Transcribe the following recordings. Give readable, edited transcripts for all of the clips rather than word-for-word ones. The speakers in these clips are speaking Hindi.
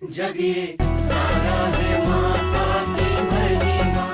जगिए सारा है माता की महिमा।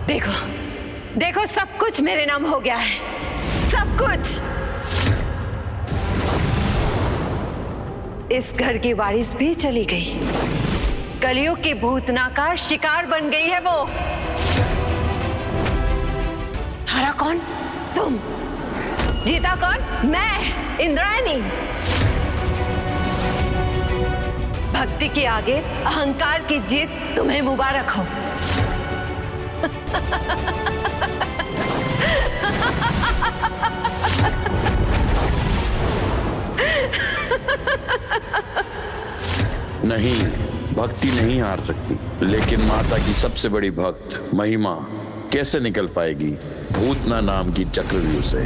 देखो देखो, सब कुछ मेरे नाम हो गया है, सब कुछ। इस घर की वारिस भी चली गई, कलयुग की भूतना का शिकार बन गई है वो। हारा कौन? तुम। जीता कौन? मैं, इंद्रायणी। भक्ति के आगे अहंकार की जीत तुम्हें मुबारक हो। नहीं, भक्ति नहीं हार सकती, लेकिन माता की सबसे बड़ी भक्त महिमा कैसे निकल पाएगी भूतना नाम की चक्रव्यूह से।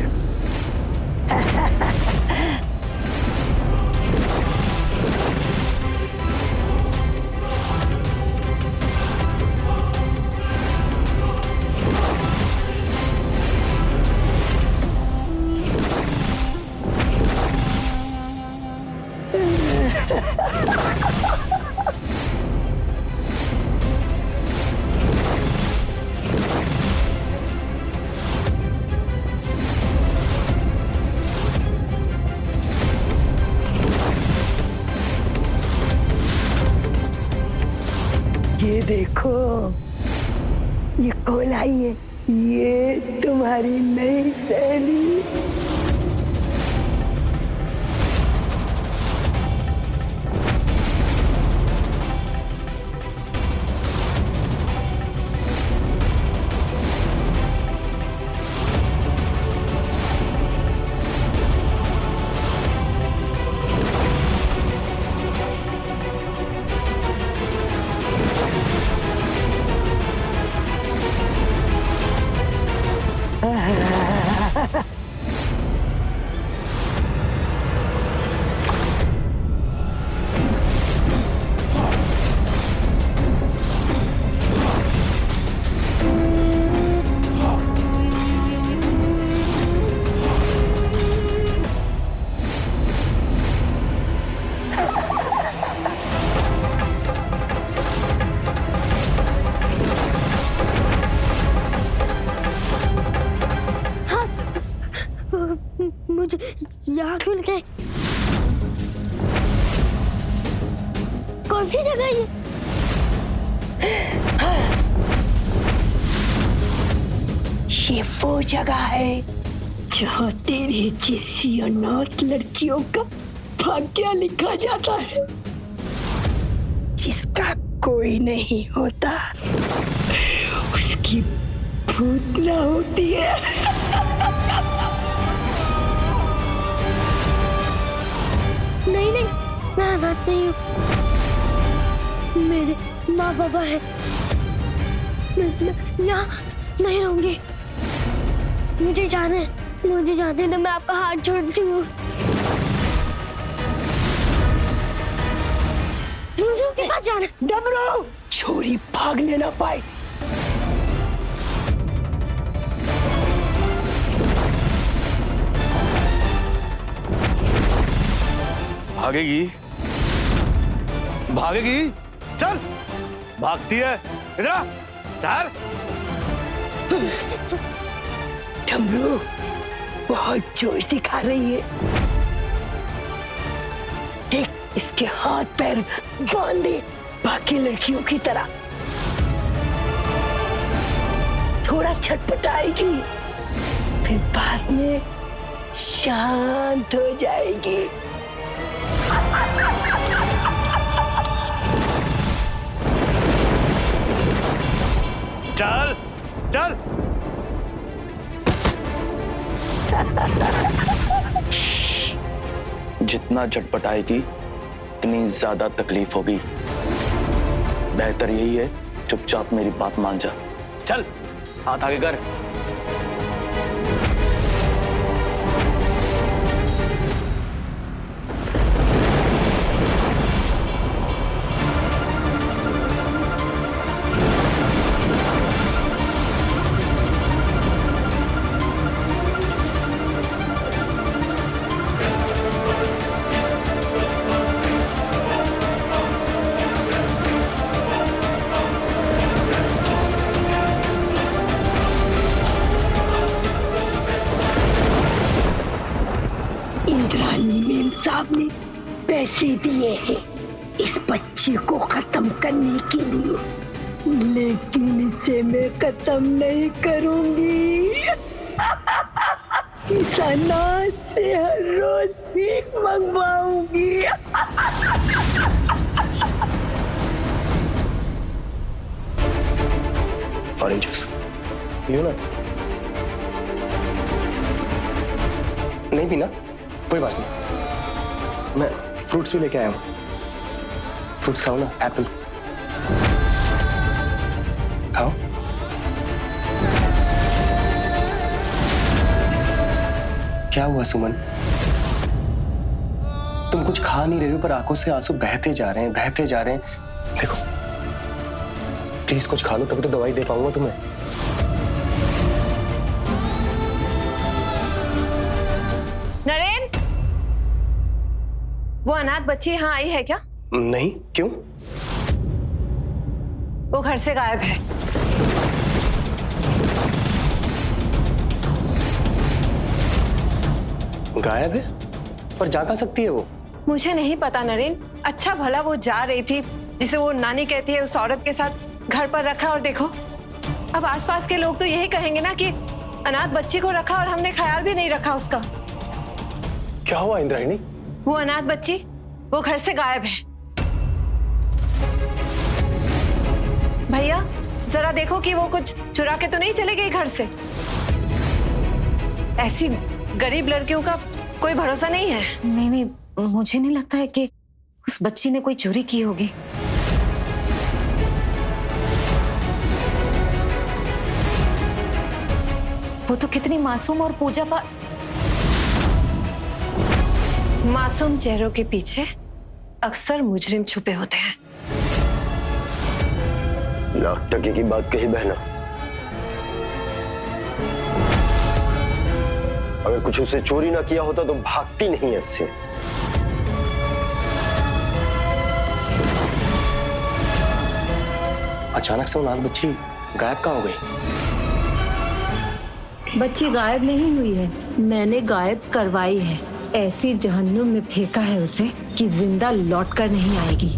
ये देखो, ये कौन आई है? ये तुम्हारी नई सहेली। मुझे यहाँ क्यों गए? कौन सी जगह है ये? ये वो जगह है जहाँ तेरे जैसी अनाथ लड़कियों का भाग्य लिखा जाता है, जिसका कोई नहीं होता उसकी भूतना होती है। नहीं नहीं, मैं अनाथ नहीं हूँ, मेरे माँ बाबा है। मैं यहाँ नहीं रहूंगी। मुझे जाने दो, मैं आपका हाथ जोड़ती हूँ। मुझे उनके पास जाना। डमरू, छोरी भागने ना पाए। भागेगी, भागेगी, चल, भागती है, इधर आ, चल। डमरू बहुत जोर दिखा रही है। देख, इसके हाथ पैर बांध दे बाकी लड़कियों की तरह। थोड़ा छटपटाएगी, फिर बाद में शांत हो जाएगी। चल, चल। जितना चटपटाएगी उतनी ज्यादा तकलीफ होगी। बेहतर यही है चुपचाप मेरी बात मान जा। चल हाथ आगे कर। इंद्राणी मेम साहब ने पैसे दिए हैं इस बच्चे को खत्म करने के लिए, लेकिन इसे मैं खत्म नहीं करूंगी। इस अनाज से हर रोज भीख मंगवाऊंगी। ऑरेंज जूस पियो ना। नहीं पीना? कोई बात नहीं, मैं फ्रूट्स भी लेके आया हूँ। फ्रूट्स खाओ ना, एप्पल खाओ। क्या हुआ सुमन? तुम कुछ खा नहीं रहे हो पर आंखों से आंसू बहते जा रहे हैं, बहते जा रहे हैं। देखो प्लीज कुछ खा लो, तभी तो दवाई दे पाऊंगा तुम्हें। नरेन, वो अनाथ बच्ची यहाँ आई है क्या? नहीं, क्यों? वो घर से गायब है। गायब है? पर जा कहाँ सकती है वो? मुझे नहीं पता नरेन, अच्छा भला वो जा रही थी, जिसे वो नानी कहती है, उस औरत के साथ घर पर रखा। और देखो अब आसपास के लोग तो यही कहेंगे ना कि अनाथ बच्ची को रखा और हमने ख्याल भी नहीं रखा उसका। क्या हुआ इंद्राणी? वो अनाथ बच्ची वो घर से गायब है। भैया जरा देखो कि वो कुछ चुरा के तो नहीं चले गई घर से। ऐसी गरीब लड़कियों का कोई भरोसा नहीं है। नहीं नहीं, मुझे नहीं लगता है कि उस बच्ची ने कोई चोरी की होगी। वो तो कितनी मासूम और पूजा पाठ। मासूम चेहरों के पीछे अक्सर मुजरिम छुपे होते हैं। लाख टके की बात कही बहना। अगर कुछ उसे चोरी ना किया होता तो भागती नहीं ऐसे। अचानक से वो नाग बच्ची गायब कहाँ हो गई? बच्ची गायब नहीं हुई है, मैंने गायब करवाई है। ऐसी जहन्नुम में फेंका है उसे कि जिंदा लौट कर नहीं आएगी।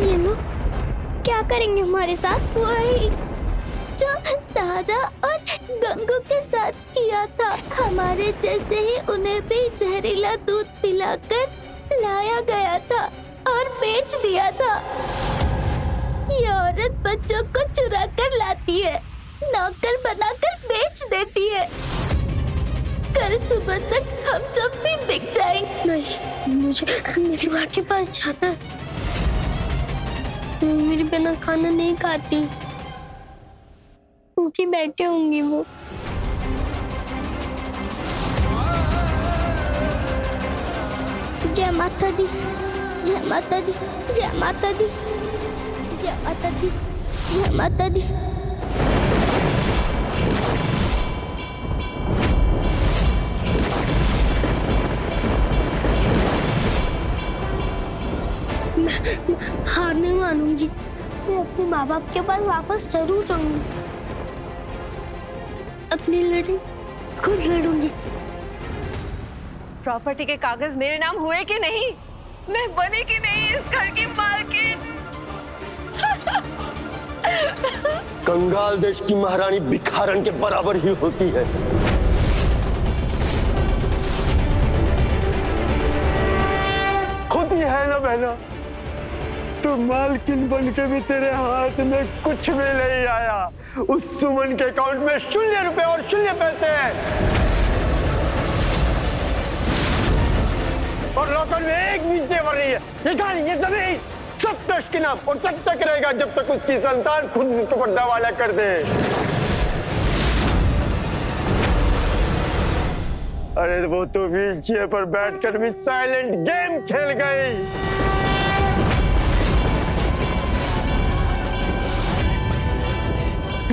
ये लोग क्या करेंगे हमारे साथ? वही जो तारा और गंगू के साथ किया था। हमारे जैसे ही उन्हें भी जहरीला दूध पिलाकर लाया गया था और बेच दिया था। ये औरत बच्चों को चुरा कर लाती है, नौकर बनाकर बेच देती है। कल सुबह तक हम सब भी बिक जाएंगे। नहीं, मुझे मेरी माँ के पास जाना है। मेरी बिना खाना नहीं खाती, भूखी बैठे होंगी वो। जय माता दी, जय माता दी, जय माता दी, जय माता दी, जय माता दी। मैं हार नहीं मानूंगी। मैं अपने माँ बाप के पास वापस जरूर जाऊंगी। अपनी लड़ाई खुद लड़ूंगी। प्रॉपर्टी के कागज मेरे नाम हुए कि नहीं? मैं बने कि नहीं इस घर की मालकिन? कंगाल देश की महारानी भिखारन के बराबर ही होती है। खुद ही है ना बहना, तो मालकिन बन के भी तेरे हाथ में कुछ भी नहीं आया। उस सुमन के अकाउंट में 0 रुपए और 0 पैसे हैं। मकान में एक नीचे बढ़ रही है। ये कहानी, ये जमीन सब ट्रस्ट के नाम और तब तक रहेगा जब तक उसकी संतान खुद इसको बड़ा वाला कर दे। अरे वो तो व्हील चेयर पर बैठकर भी साइलेंट गेम खेल गई।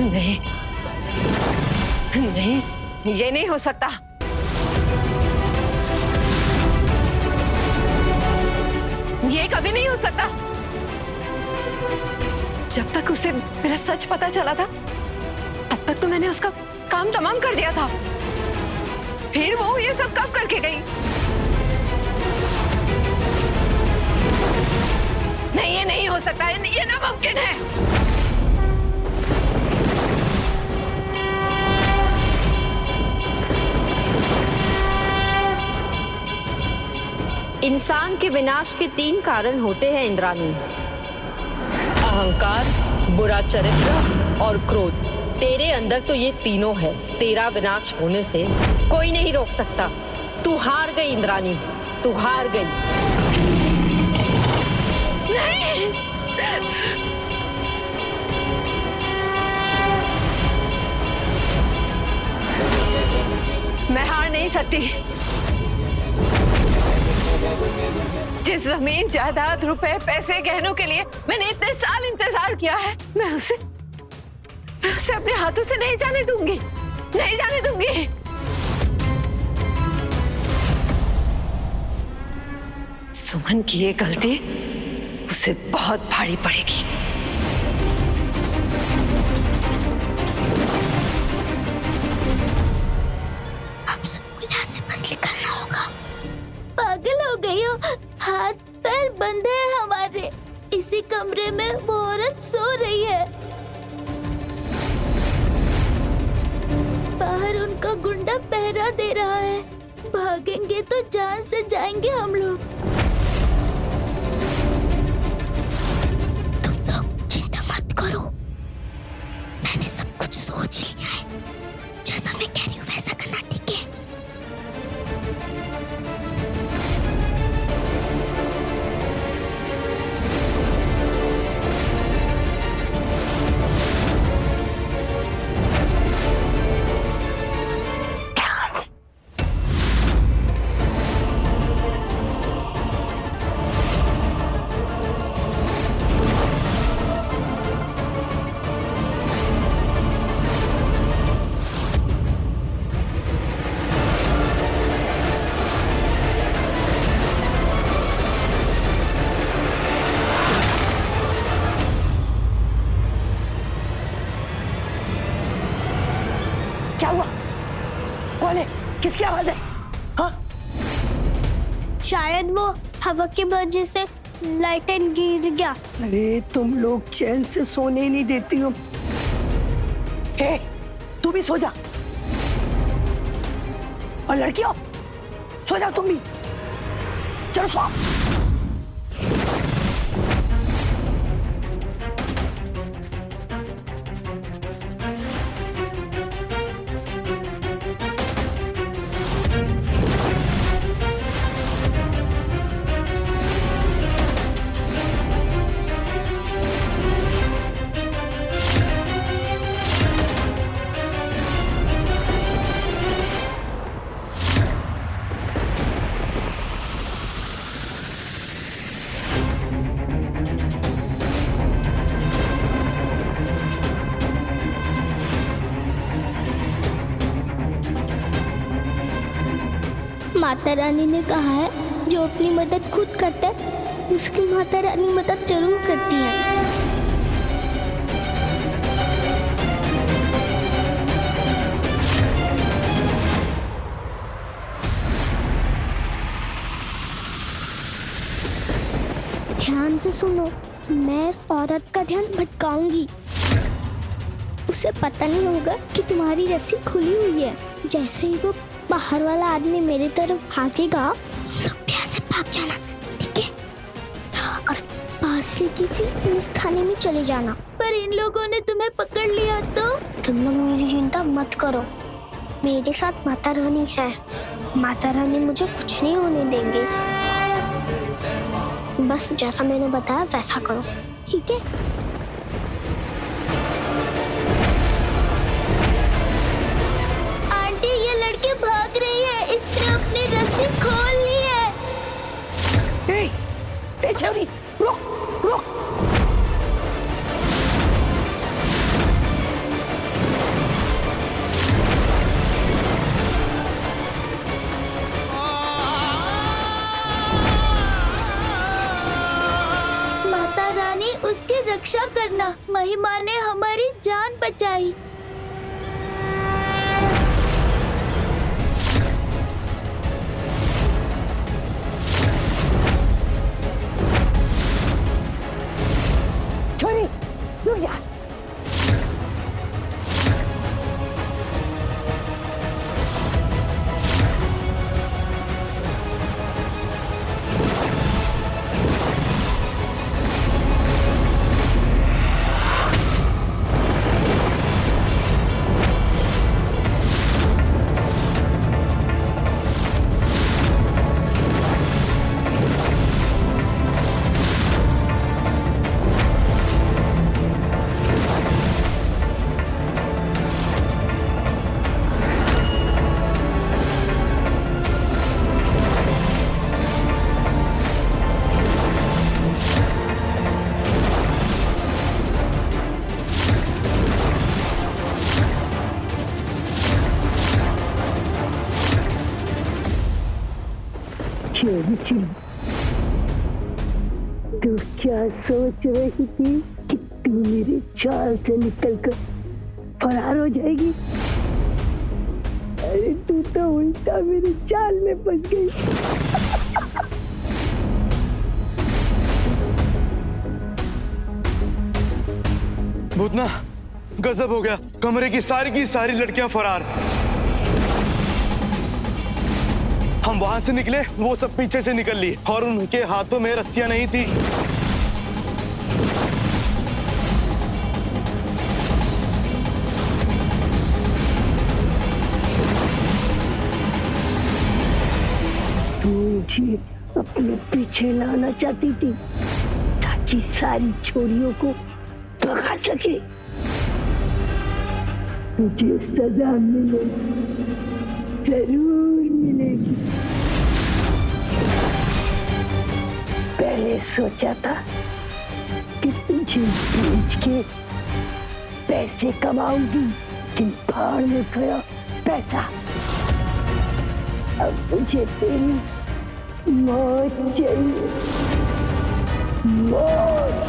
नहीं नहीं, ये नहीं हो सकता। ये कभी नहीं हो सकता। जब तक उसे मेरा सच पता चला था तब तक तो मैंने उसका काम तमाम कर दिया था। फिर वो ये सब कब करके गई? नहीं, ये नहीं हो सकता, ये नामुमकिन है। इंसान के विनाश के 3 कारण होते हैं इंद्राणी: अहंकार, बुरा चरित्र और क्रोध। तेरे अंदर तो ये तीनों है। तेरा विनाश होने से कोई नहीं रोक सकता। तू हार गई इंद्राणी, तू हार गई। नहीं, मैं हार नहीं सकती। जिस जमीन, जायदाद, रुपए, पैसे, गहनों के लिए मैंने इतने साल इंतजार किया है, मैं उसे अपने हाथों से नहीं जाने दूंगी, नहीं जाने दूंगी। सुमन की ये गलती उसे बहुत भारी पड़ेगी। हम सबको यहाँ से बस निकलना होगा। पागल हो गई हो? हाथ पैर बंधे हैं हमारे। इसी कमरे में वो औरत सो रही है। बाहर उनका गुंडा पहरा दे रहा है। भागेंगे तो जान से जाएंगे हम लोग। तुम लोग चिंता मत करो, मैंने सब कुछ सोच लिया है। जैसा मैं कह रही हूँ वैसा करना, ठीक है? क्या हुआ? कौन है? किसकी आवाज है? हाँ? शायद वो हवा की वजह से लाइटें गिर गया। अरे तुम लोग चैन से सोने नहीं देती हो। हे, तू भी सो जा। और लड़कियों, सो जाओ तुम भी। चलो सो। माता रानी ने कहा है जो अपनी मदद खुद करता है उसकी माता रानी मदद जरूर करती है। ध्यान से सुनो, मैं इस औरत का ध्यान भटकाऊंगी। उसे पता नहीं होगा कि तुम्हारी रस्सी खुली हुई है। जैसे ही वो बाहर वाला आदमी मेरी तरफ भागेगा, तुम लोग भी ऐसे भाग जाना, ठीक है? और पास से किसी पुलिस थाने में चले जाना। पर इन लोगों ने तुम्हें पकड़ लिया तो? तुम लोग मेरी चिंता मत करो, मेरे साथ माता रानी है। माता रानी मुझे कुछ नहीं होने देंगे। बस जैसा मैंने बताया वैसा करो, ठीक है? आंटी, ये लड़की भाग रही है, इसने अपनी रस्सी खोल ली है। छौरी, रुक रुक। माता रानी, उसकी रक्षा करना। महिमा ने हमारी जान बचाई। छोरी, रुक जा। तू क्या सोच रही थी कि तू मेरे चाल से निकलकर फरार हो जाएगी? अरे तू तो उल्टा मेरे चाल में फंस गई। भूतना, गजब हो गया। कमरे की सारी लड़कियां फरार। हम वहां से निकले, वो सब पीछे से निकल ली और उनके हाथों में रस्सियां नहीं थी। तू मुझे अपने पीछे लाना चाहती थी ताकि सारी छोरियों को भगा सके। मुझे सजा मिलेगी, जरूर मिलेगी। पहले सोचा था कि तुझे बेच के पैसे कमाऊंगी, लेकिन भाड़ में गया पैसा। अब मुझे तेरी मौत चाहिए, मौत।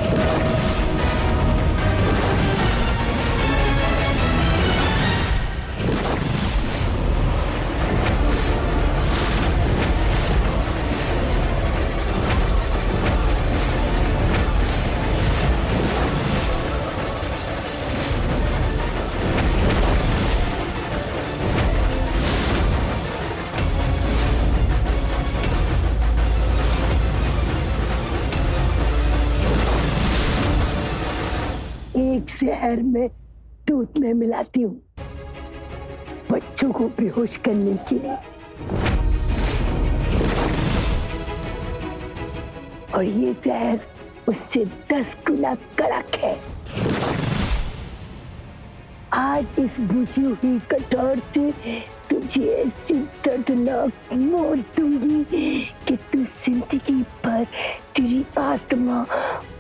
एक जहर में दूध में मिलाती हूँ बच्चों को बेहोश करने के लिए, और ये जहर उससे 10 गुना कड़क है। आज इस बुझी हुई कटोर से तुझे ऐसी दर्दनाक मौत दूंगी कि तू जिंदगी भर तेरी आत्मा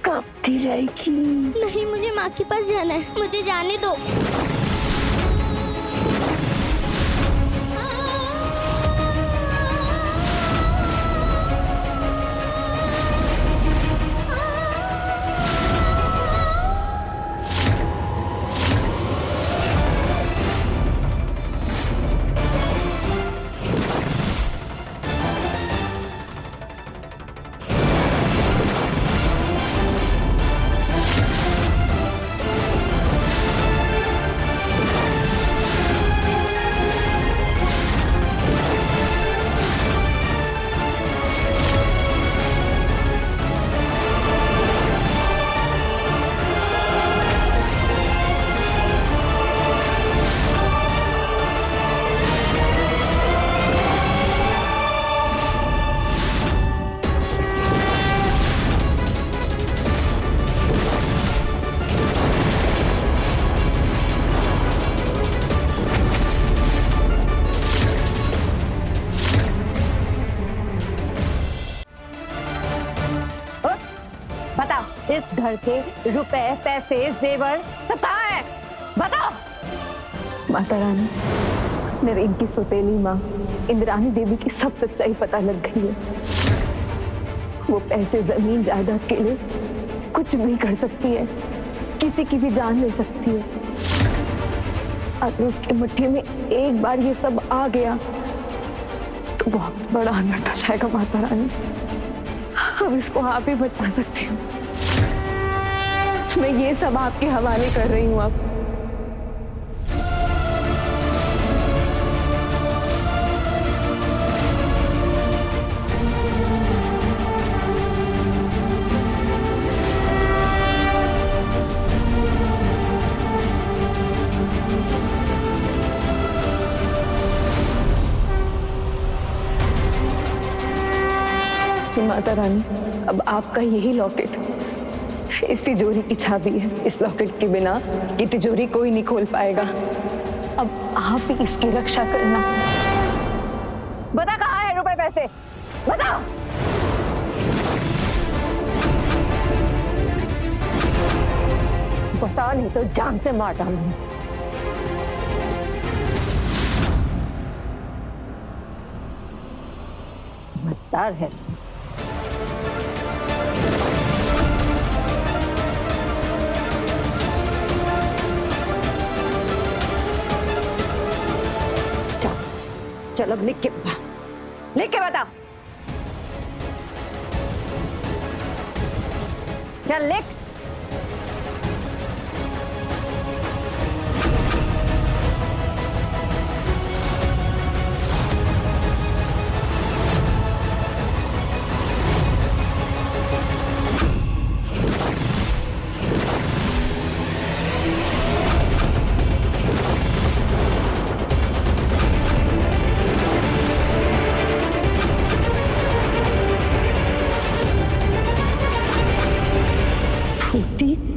कांपती रहेगी। नहीं, मुझे माँ के पास जाना है, मुझे जाने दो। इस घर के रुपए, पैसे, जेवर सब कहाँ है? बताओ। माता रानी, नरेन की सौतेली माँ इंद्रानी देवी की सब सच्चाई पता लग गई है। वो पैसे, जमीन, जायदाद के लिए कुछ भी कर सकती है, किसी की भी जान ले सकती है। अगर उसके मुट्ठी में एक बार ये सब आ गया तो बहुत बड़ा अनर्थ हो जाएगा माता रानी। अब इसको आप ही बचा सकती हूँ। मैं ये सब आपके हवाले कर रही हूँ अब। माता रानी, अब आपका यही लॉकेट इस तिजोरी की चाबी है। इस लॉकेट के बिना ये तिजोरी कोई नहीं खोल पाएगा। अब आप ही इसकी रक्षा करना। बता कहाँ है रुपए, पैसे? बताओ। बता, नहीं तो जान से मार डालूंगी। समझदार है तू। चल अब लिख के बता। चल लिख।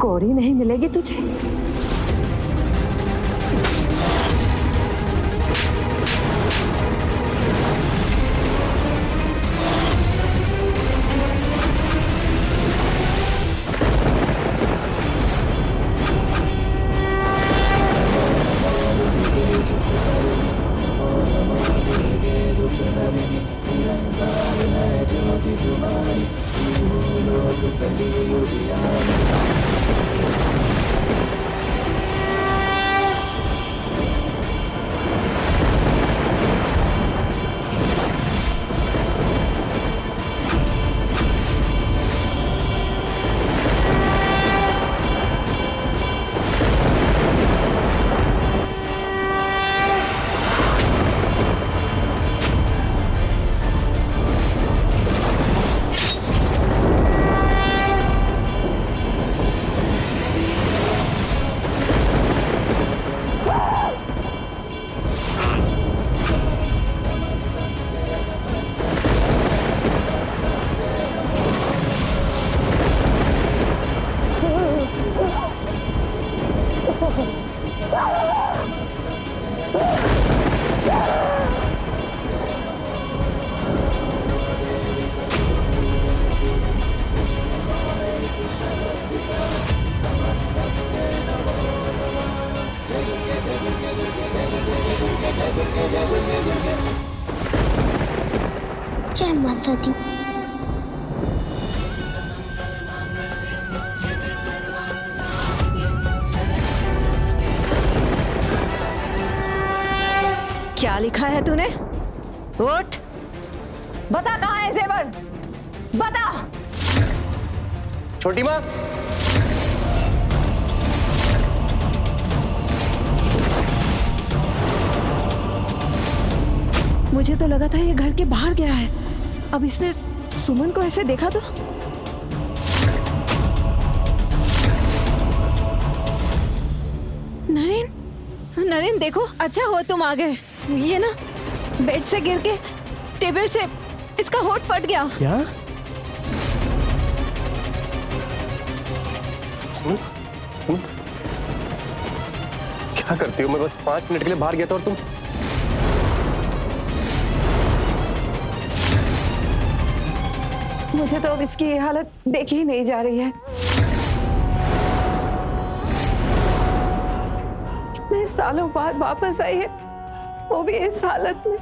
कौड़ी नहीं मिलेगी तुझे। जय माता दी। क्या लिखा है तूने? उठ, बता कहाँ है जेवर? बता। छोटी माँ, मुझे तो लगा था ये घर के बाहर गया है। अब इसने सुमन को ऐसे देखा तो। नरेन देखो, अच्छा हो तुम आ गए। ये ना बेड से गिर के टेबल से इसका होठ फट गया। क्या? सुन, क्या करती हो? मैं बस 5 मिनट के लिए बाहर गया था और तुम। मुझे तो अब इसकी ये हालत देखी ही नहीं जा रही है। सालों बाद वापस आई है, वो भी इस हालत में।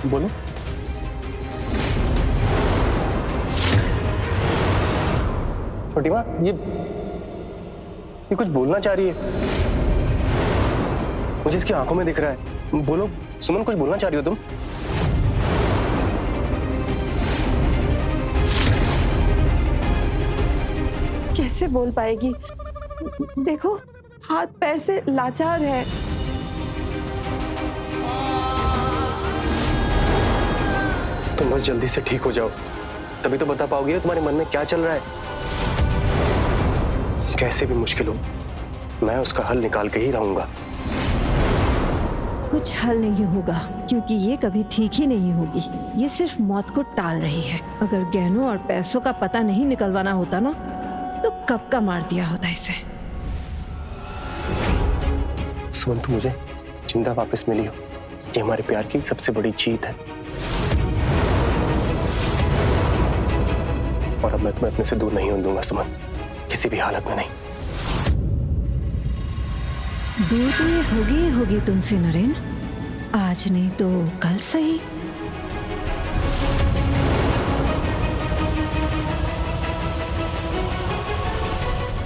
बोलो। छोटी माँ, ये कुछ बोलना चाह रही है। मुझे इसकी आंखों में दिख रहा है। बोलो सुमन, कुछ बोलना चाह रही हो तुम? कैसे बोल पाएगी? देखो हाथ पैर से लाचार है। तुम बस जल्दी से ठीक हो जाओ, तभी तो बता पाओगी तुम्हारे मन में क्या चल रहा है। कैसे भी मुश्किल हो, मैं उसका हल निकाल के ही रहूंगा। कुछ हल नहीं होगा, क्योंकि ये कभी ठीक ही नहीं होगी। ये सिर्फ मौत को टाल रही है। अगर गहनों और पैसों का पता नहीं निकलवाना होता ना, तो कब का मार दिया होता इसे। सुमन, तू मुझे जिंदा वापस मिली हो, ये हमारे प्यार की सबसे बड़ी जीत है। और अब मैं तुम्हें अपने से दूर नहीं होने दूंगा सुमन, किसी भी हालत में नहीं। दूर तो ये होगी तुमसे नरेन, आज नहीं तो कल सही।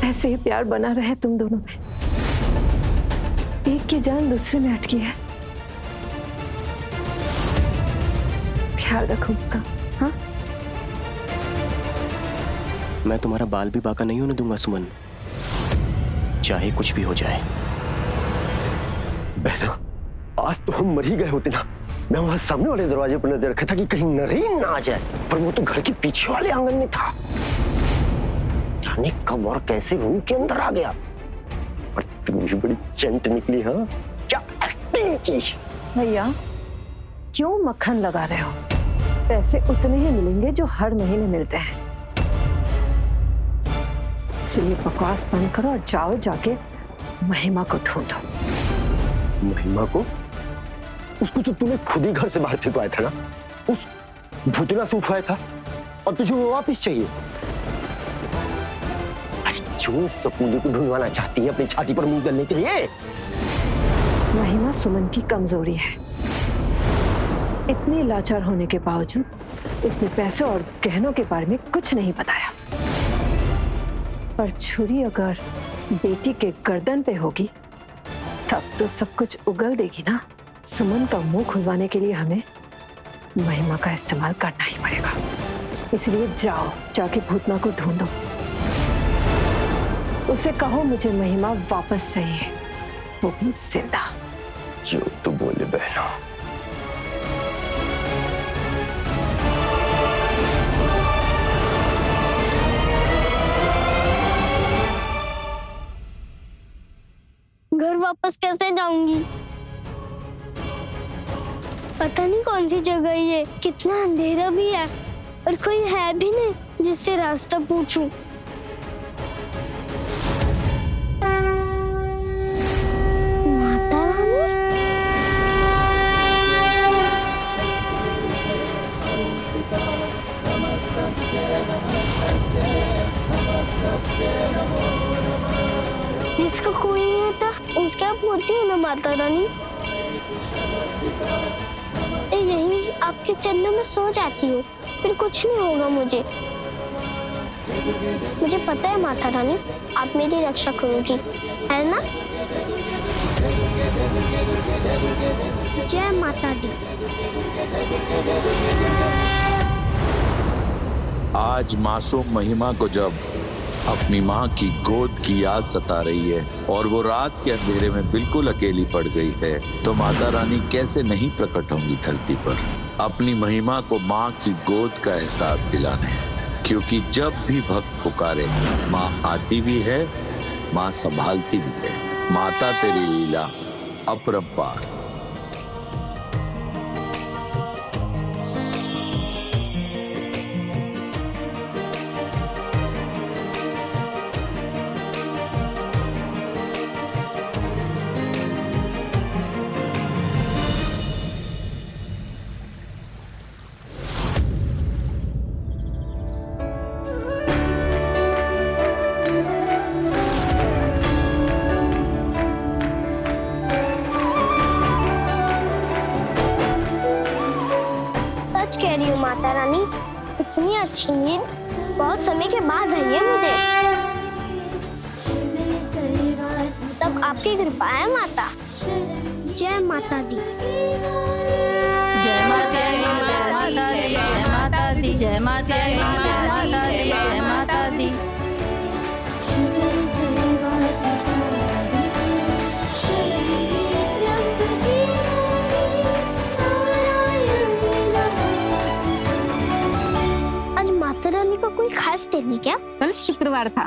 ऐसे ही प्यार बना रहे तुम दोनों में। एक की जान दूसरे में अटकी है। ख्याल रखो उसका। हाँ, मैं तुम्हारा बाल भी बाका नहीं होने दूंगा सुमन, चाहे कुछ भी हो जाए। बहना, आज तो हम मर ही गए होते ना। मैं वहां सामने वाले दरवाजे पर नजर रखा था कि कहीं नरेन ना आ जाए, पर वो तो घर के पीछे वाले आंगन में था। जाने कब और कैसे रूम के अंदर आ गया। और तुम भी बड़ी चंट निकली। हाँ, क्या एक्टिंग की। भैया क्यों मक्खन लगा रहे हो? पैसे उतने ही मिलेंगे जो हर महीने मिलते हैं। इसलिए बकवास बंद करो और जाओ जाके महिमा को ढूंढो। महिमा को? उसको तो तूने खुद ही घर से बाहर फेंकवाया था ना। उस भूतना से उठवाया था और तुझे वो वापस चाहिए। अरे क्यों सपूत को ढूंढवाना चाहती है अपनी छाती पर मुंह डालने के लिए? महिमा सुमन की कमजोरी है। इतनी लाचार होने के बावजूद उसने पैसे और गहनों के बारे में कुछ नहीं बताया। पर छुरी अगर बेटी के गर्दन पे होगी तब तो सब कुछ उगल देगी ना। सुमन का मुंह खुलवाने के लिए हमें महिमा का इस्तेमाल करना ही पड़ेगा। इसलिए जाओ, जाके भूतना को ढूंढो। उसे कहो मुझे महिमा वापस चाहिए, वो भी जिंदा। जो तू बोले बहना। घर वापस कैसे जाऊंगी? पता नहीं कौन सी जगह ये, कितना अंधेरा भी है और कोई है भी नहीं जिससे रास्ता पूछूं। माता रानी? जिसका कोई नहीं होता उसके आप होती हो ना माता रानी। यहीं आपके चरणों में सो जाती हूँ, फिर कुछ नहीं होगा मुझे। मुझे पता है माता रानी, आप मेरी रक्षा करोगी, है ना? जय माता दी। आज मासूम महिमा को जब अपनी माँ की गोद की याद सता रही है और वो रात के अंधेरे में बिल्कुल अकेली पड़ गई है, तो माता रानी कैसे नहीं प्रकट होंगी धरती पर अपनी महिमा को माँ की गोद का एहसास दिलाने। क्योंकि जब भी भक्त पुकारे, माँ आती भी है, माँ संभालती भी है। माता तेरी लीला अपरंपार। माता रानी, इतनी अच्छी नींद बहुत समय के बाद आई है मुझे। सब आपकी कृपा है माता। जय माता दी। जय माता दी, जय माता दी, जय माता दी, जय माता दी, जय माता दी, जय माता दी। आज माता रानी को कोई खास दिन है क्या? कल शुक्रवार था,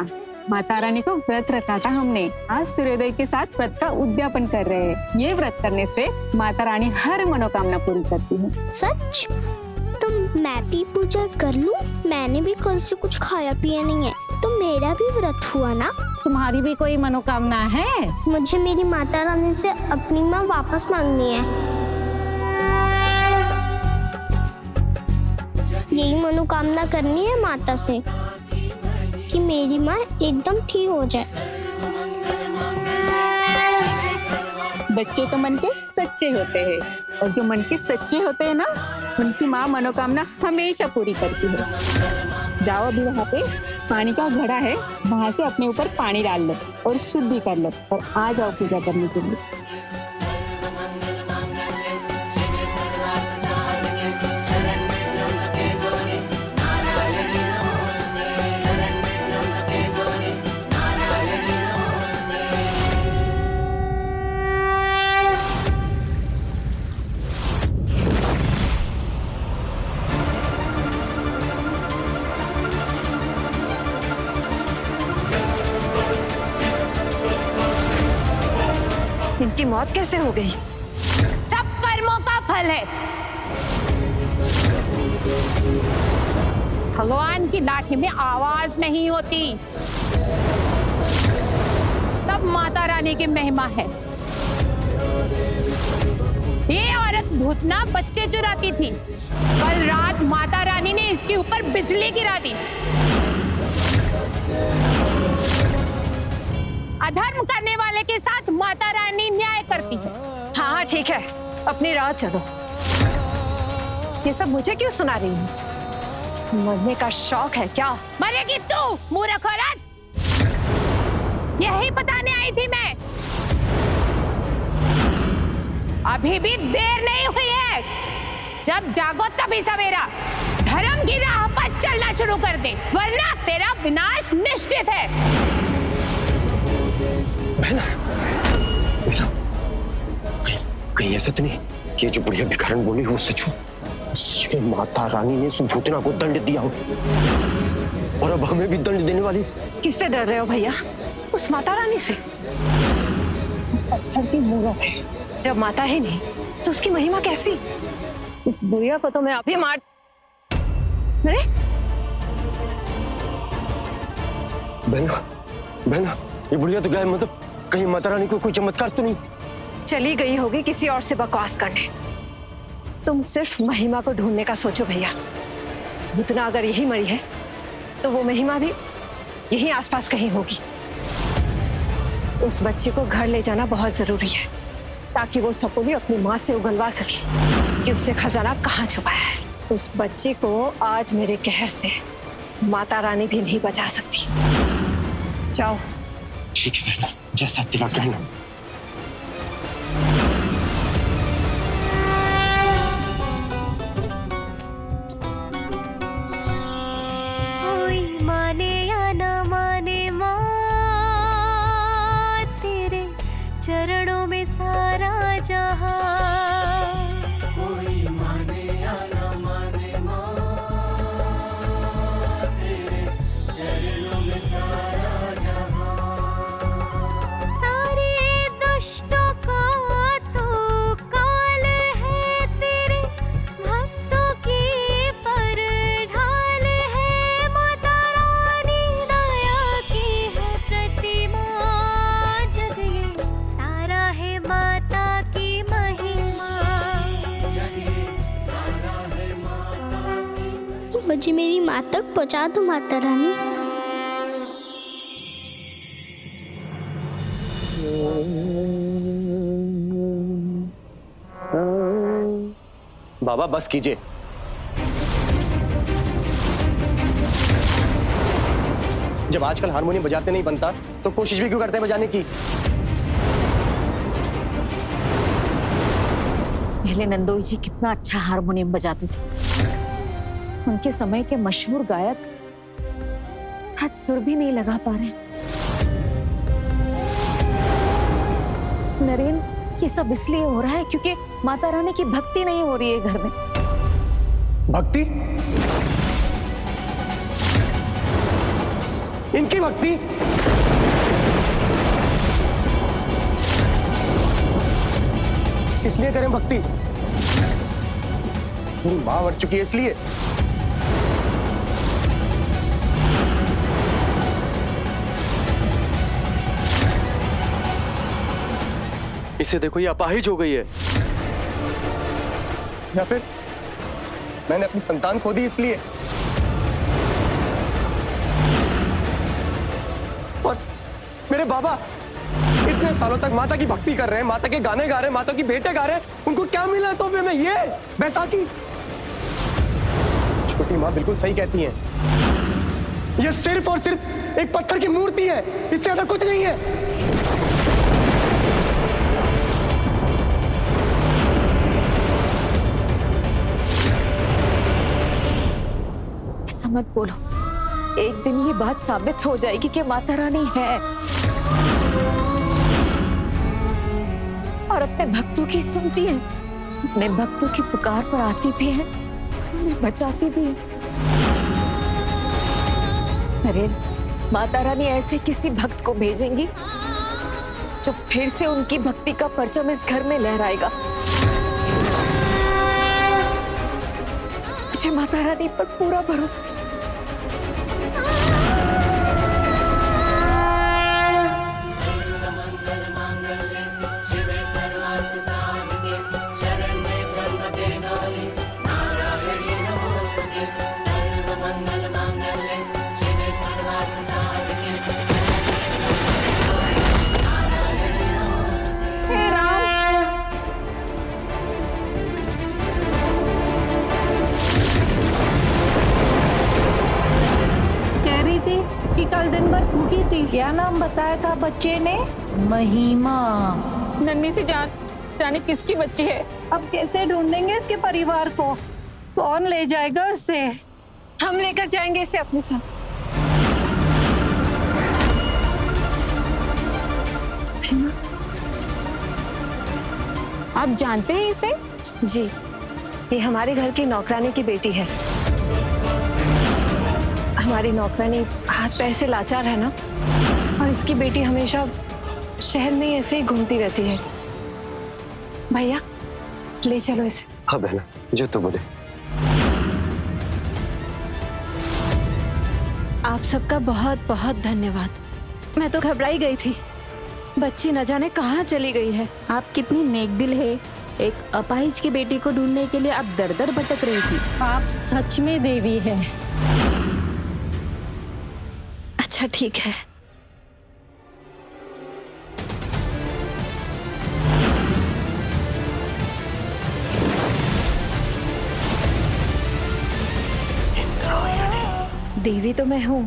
माता रानी को व्रत रखा था हमने। आज सूर्योदय के साथ व्रत का उद्यापन कर रहे हैं। ये व्रत करने से माता रानी हर मनोकामना पूरी करती है। सच? तो मैं भी पूजा कर लूं? मैंने भी कल से कुछ खाया पिया नहीं है, तो मेरा भी व्रत हुआ ना? तुम्हारी भी कोई मनोकामना है? मुझे मेरी माता रानी से अपनी माँ वापस मांगनी है। यही मनोकामना करनी है माता से कि मेरी माँ एकदम ठीक हो जाए। बच्चे तो मन के सच्चे होते हैं, और जो मन के सच्चे होते हैं ना, उनकी माँ मनोकामना हमेशा पूरी करती है। जाओ अभी वहाँ पे पानी का घड़ा है, वहाँ से अपने ऊपर पानी डाल लो और शुद्धि कर लो, और आ जाओ पूजा करने के लिए। इनकी मौत कैसे हो गई? सब कर्मों का फल है। भगवान की लाठी में आवाज नहीं होती। सब माता रानी की महिमा है। ये औरत भूतना बच्चे चुराती थी। कल रात माता रानी ने इसके ऊपर बिजली गिरा दी। अधर्म करने वाले के साथ माता रानी न्याय करती है। हाँ हाँ ठीक है, अपनी राह चलो। ये सब मुझे क्यों सुना रही है? मरने का शौक है क्या? मरेगी तू मूर्ख औरत। यही बताने आई थी मैं। अभी भी देर नहीं हुई है। जब जागो तभी सवेरा। धर्म की राह पर चलना शुरू कर दे, वरना तेरा विनाश निश्चित है। बहना, कहीं ऐसा तो नहीं कि जो बुढ़िया भिखारन बोली वो सच हो? सच में माता रानी ने उस भूतना को दंड दिया हो, और अब हमें भी दंड देने वाली? किससे डर रहे हो भैया? उस माता रानी से। पत्थर की मूरत है। जब माता है नहीं तो उसकी महिमा कैसी? इस बुढ़िया को तो मैं अभी मार। अरे बहना, ये बुढ़िया तो गया, मतलब कहीं माता रानी को कोई चमत्कार तो नहीं? चली गई होगी किसी और से बकवास करने। तुम सिर्फ महिमा को ढूंढने का सोचो भैया। भूतना अगर यही मरी है तो वो महिमा भी यहीं आसपास कहीं होगी। उस बच्चे को घर ले जाना बहुत जरूरी है, ताकि वो सपोली अपनी माँ से उगलवा सके कि उसने खजाना कहाँ छुपाया है। उस बच्चे को आज मेरे कहर से माता रानी भी नहीं बचा सकती। जाओ। ठीक है बहना, जैसा तेरा कहना। कोई माने या ना माने माँ, तेरे चरणों में सारा जहां। कोई माने या ना माने माँ, तेरे चरणों में सारा जहां। सारे दुष्टों का तो काल है, तेरे भक्तों की पर ढाल है। माता रानी दया की है प्रतिमा, जग ये सारा है माता की महिमा। मुझे मेरी माँ तक पहुँचा दो माता रानी। बाबा बस कीजिए। जब आजकल हारमोनियम बजाते नहीं बनता तो कोशिश भी क्यों करते हैं बजाने की? पहले नंदोई जी कितना अच्छा हारमोनियम बजाते थे। उनके समय के मशहूर गायक आज सुर भी नहीं लगा पा रहे। नरेन, ये सब इसलिए हो रहा है क्योंकि माता रानी की भक्ति नहीं हो रही है घर में। भक्ति? इनकी भक्ति? इसलिए करें भक्ति? मेरी मां मर चुकी है इसलिए? इसे देखो, ये अपाहिज हो गई है। या फिर मैंने अपनी संतान खो दी इसलिए? और मेरे बाबा इतने सालों तक माता की भक्ति कर रहे हैं, माता के गाने गा रहे हैं, माता की भेंटें गा रहे हैं, उनको क्या मिला है तोहफे में? ये बैसाखी। छोटी माँ बिल्कुल सही कहती हैं। ये सिर्फ और सिर्फ एक पत्थर की मूर्ति है, इससे ज्यादा कुछ नहीं है। मत बोलो, एक दिन ये बात साबित हो जाएगी कि माता रानी है और अपने भक्तों की सुनती है, अपने भक्तों की पुकार पर आती भी है, उन्हें बचाती भी है। अरे माता रानी ऐसे किसी भक्त को भेजेंगी जो फिर से उनकी भक्ति का परचम इस घर में लहराएगा। मुझे माता रानी पर पूरा भरोसा है। कल दिन भर भूखी थी। क्या नाम बताया था बच्चे ने? महिमा। नन्ही सी जान, जाने किसकी बच्ची है? अब कैसे ढूंढेंगे इसके परिवार को? कौन ले जाएगा उसे? हम लेकर जाएंगे इसे अपने साथ। आप जानते हैं इसे? जी, ये हमारे घर की नौकरानी की बेटी है। हमारी नौकरानी हाथ पैर से लाचार है ना, और इसकी बेटी हमेशा शहर में ही ऐसे ही घूमती रहती है। भैया ले चलो इसे। हाँ बहना, जो तो बोले। आप सबका बहुत बहुत धन्यवाद। मैं तो घबराई गई थी, बच्ची न जाने कहाँ चली गई है। आप कितनी नेक दिल है, एक अपाहिज की बेटी को ढूंढने के लिए आप दर दर भटक रही थी। आप सच में देवी हैं। अच्छा ठीक है। देवी तो मैं हूँ,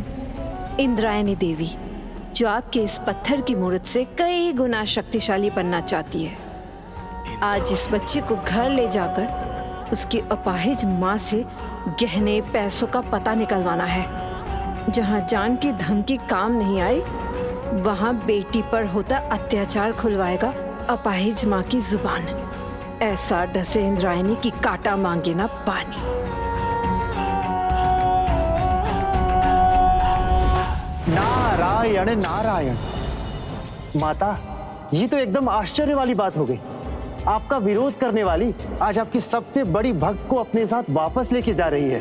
इंद्रायणी देवी, जो आपके इस पत्थर की मूर्त से कई गुना शक्तिशाली बनना चाहती है। आज इस बच्चे को घर ले जाकर उसकी अपाहिज माँ से गहने पैसों का पता निकलवाना है। जहाँ जान की धमकी काम नहीं आई, वहाँ बेटी पर होता अत्याचार खुलवाएगा अपाहिज माँ की जुबान। ऐसा डसे इंद्रायणी की काटा मांगे ना पानी। नारायण नारायण। माता, ये तो एकदम आश्चर्य वाली बात हो गई। आपका विरोध करने वाली आज आपकी सबसे बड़ी भक्त को अपने साथ वापस लेके जा रही है।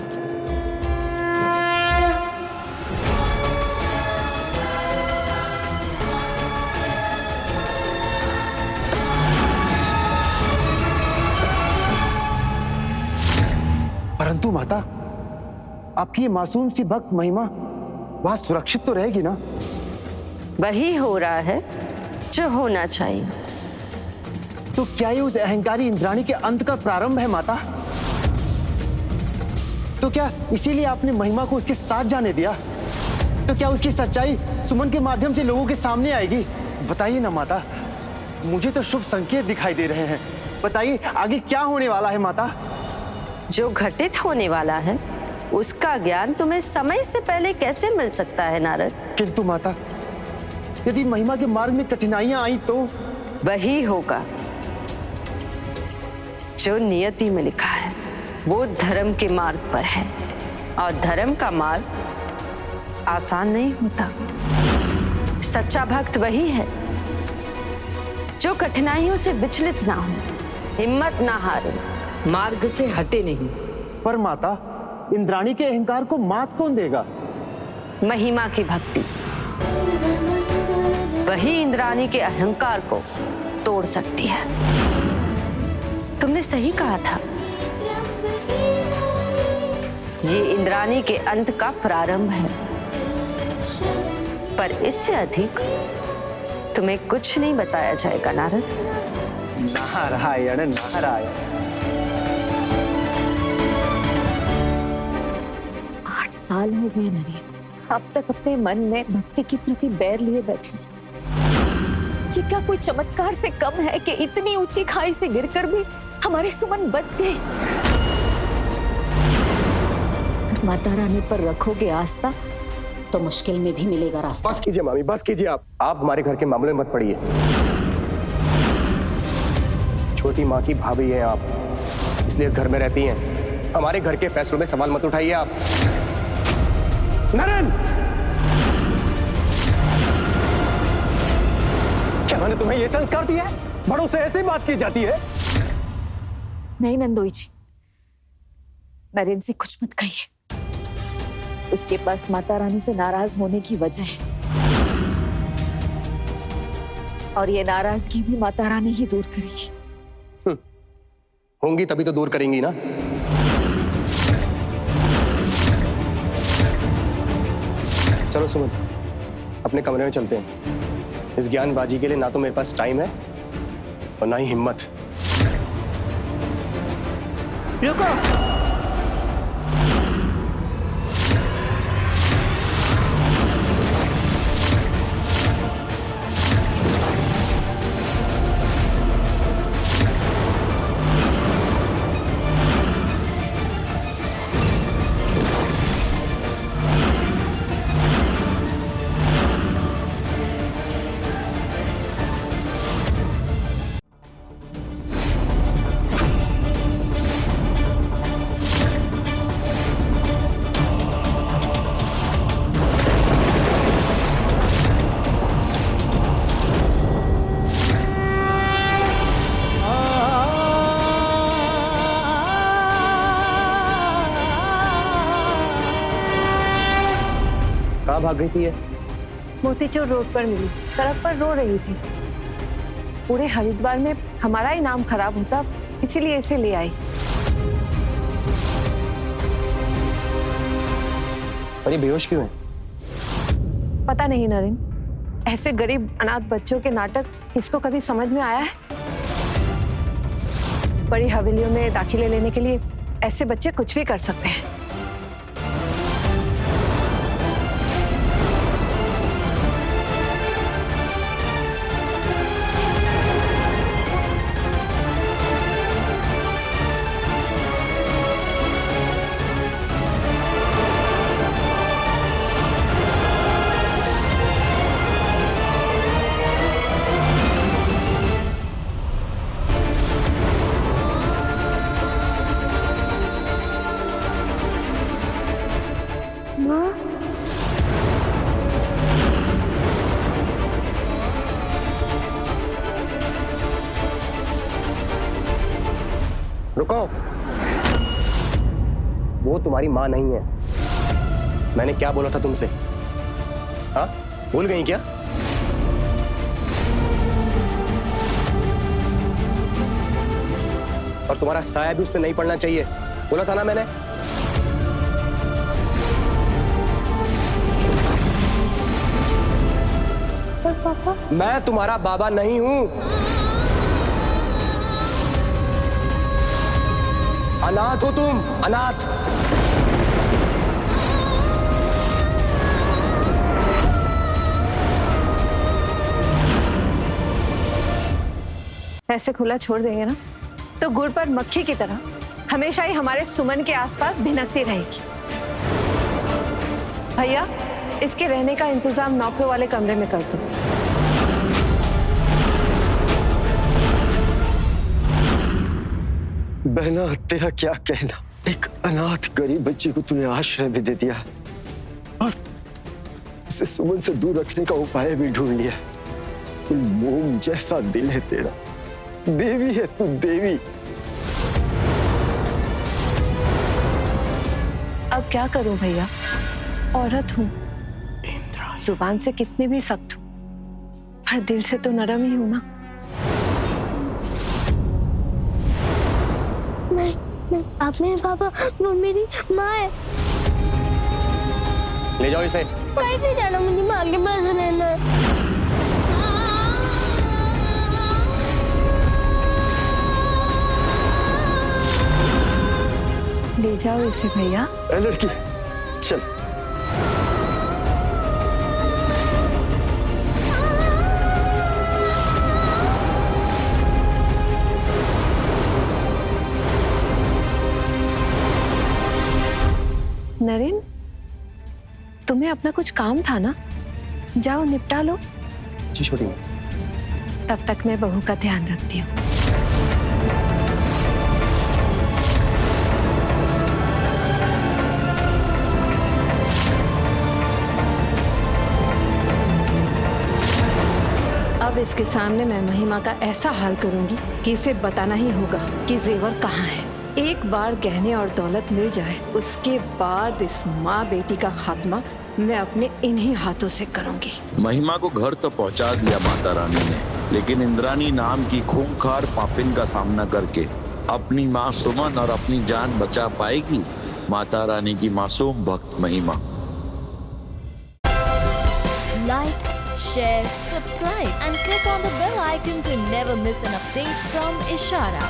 परंतु माता, आपकी ये मासूम सी भक्त महिमा वहां सुरक्षित तो रहेगी ना? वही हो रहा है जो होना चाहिए। तो क्या ये उस अहंकारी इंद्राणी के अंत का प्रारंभ है माता? तो क्या इसीलिए आपने महिमा को उसके साथ जाने दिया? तो क्या उसकी सच्चाई सुमन के माध्यम से लोगों के सामने आएगी? बताइए ना माता, मुझे तो शुभ संकेत दिखाई दे रहे हैं। बताइए आगे क्या होने वाला है माता? जो घटित होने वाला है उसका ज्ञान तुम्हें समय से पहले कैसे मिल सकता है नारद? किंतु माता, यदि महिमा के मार्ग में कठिनाइयां आई तो? वही होगा जो नियति में लिखा है। वो धर्म के मार्ग पर है और धर्म का मार्ग आसान नहीं होता। सच्चा भक्त वही है जो कठिनाइयों से विचलित ना हो, हिम्मत ना हारे, मार्ग से हटे नहीं। पर माता, इंद्राणी के अहंकार को मात कौन देगा? महिमा की भक्ति वही इंद्राणी के अहंकार को तोड़ सकती है। तुमने सही कहा था, ये इंद्राणी के अंत का प्रारंभ है, पर इससे अधिक तुम्हें कुछ नहीं बताया जाएगा नारद। नारायण नारायण। 8 साल हो गए नरेन, अब तक अपने मन में भक्ति की प्रति बैर लिए बैठे। ये क्या कोई चमत्कार से कम है कि इतनी ऊंची खाई से गिरकर भी हमारे सुमन बच गए? माता रानी पर रखोगे आस्था तो मुश्किल में भी मिलेगा रास्ता। बस कीजिए मामी, बस कीजिए। आप हमारे घर के मामले में मत पड़िए। छोटी माँ की भाभी हैं आप, इसलिए इस घर में रहती हैं। हमारे घर के फैसलों में सवाल मत उठाइए आप। नरेन, क्या मैंने तुम्हें यह संस्कार दिया है? बड़ों से ऐसे बात की जाती है? नहीं नंदोई जी, नरेन से कुछ मत कहिए। उसके पास माता रानी से नाराज होने की वजह है, और ये नाराजगी भी माता रानी ही दूर करेगी। होंगी तभी तो दूर करेंगी ना। चलो सुमन, अपने कमरे में चलते हैं। इस ज्ञानबाजी के लिए ना तो मेरे पास टाइम है और ना ही हिम्मत। रुको, कहाँ भाग गई थी ये? मोतीचूर रोड पर मिली, सड़क पर रो रही थी। पूरे हरिद्वार में हमारा ही नाम खराब होता, इसीलिए इसे ले आई। और ये बेहोश क्यों है? पता नहीं नरेन, ऐसे गरीब अनाथ बच्चों के नाटक किसको कभी समझ में आया है? बड़ी हवेलियों में दाखिले लेने के लिए ऐसे बच्चे कुछ भी कर सकते हैं। रुको, वो तुम्हारी माँ नहीं है। मैंने क्या बोला था तुमसे? हाँ, भूल गई क्या? और तुम्हारा साया भी उसमें नहीं पड़ना चाहिए, बोला था ना मैंने। पर पापा, मैं तुम्हारा बाबा नहीं हूं। अनाथ हो तुम, अनाथ। ऐसे खुला छोड़ देंगे ना तो गुड़ पर मक्खी की तरह हमेशा ही हमारे सुमन के आसपास भिनकती रहेगी। भैया, इसके रहने का इंतजाम नौकरों वाले कमरे में कर दो। बहना, तेरा क्या कहना, एक अनाथ गरीब बच्ची को तूने आश्रय भी दे दिया और उसे सुमन से दूर रखने का उपाय भी ढूंढ लिया। मोम जैसा दिल है तेरा, देवी है तू, देवी। अब क्या करूं भैया, औरत हूं, जुबान से कितनी भी सख्त हूं, पर दिल से तो नरम ही हूं ना। नहीं, आप मेरे पापा, वो मेरी माँ है। ले जाओ इसे। कहीं नहीं जाना, मुझे माँ के पास रहना है। ले जाओ इसे भैया। लड़की चल। नरेन, तुम्हें अपना कुछ काम था ना, जाओ निपटा लो। जी छोटी। तब तक मैं बहू का ध्यान रखती हूँ। अब इसके सामने मैं महिमा का ऐसा हाल करूंगी कि इसे बताना ही होगा कि जेवर कहाँ है। एक बार गहने और दौलत मिल जाए, उसके बाद इस माँ बेटी का खात्मा मैं अपने इन्हीं हाथों से करूंगी। महिमा को घर तो पहुंचा दिया माता रानी ने, लेकिन इंद्रानी नाम की खूंखार पापिन का सामना करके अपनी माँ सुमन और अपनी जान बचा पाएगी माता रानी की मासूम भक्त महिमा। Like, share, subscribe and click on the bell icon to never miss an update from Ishara.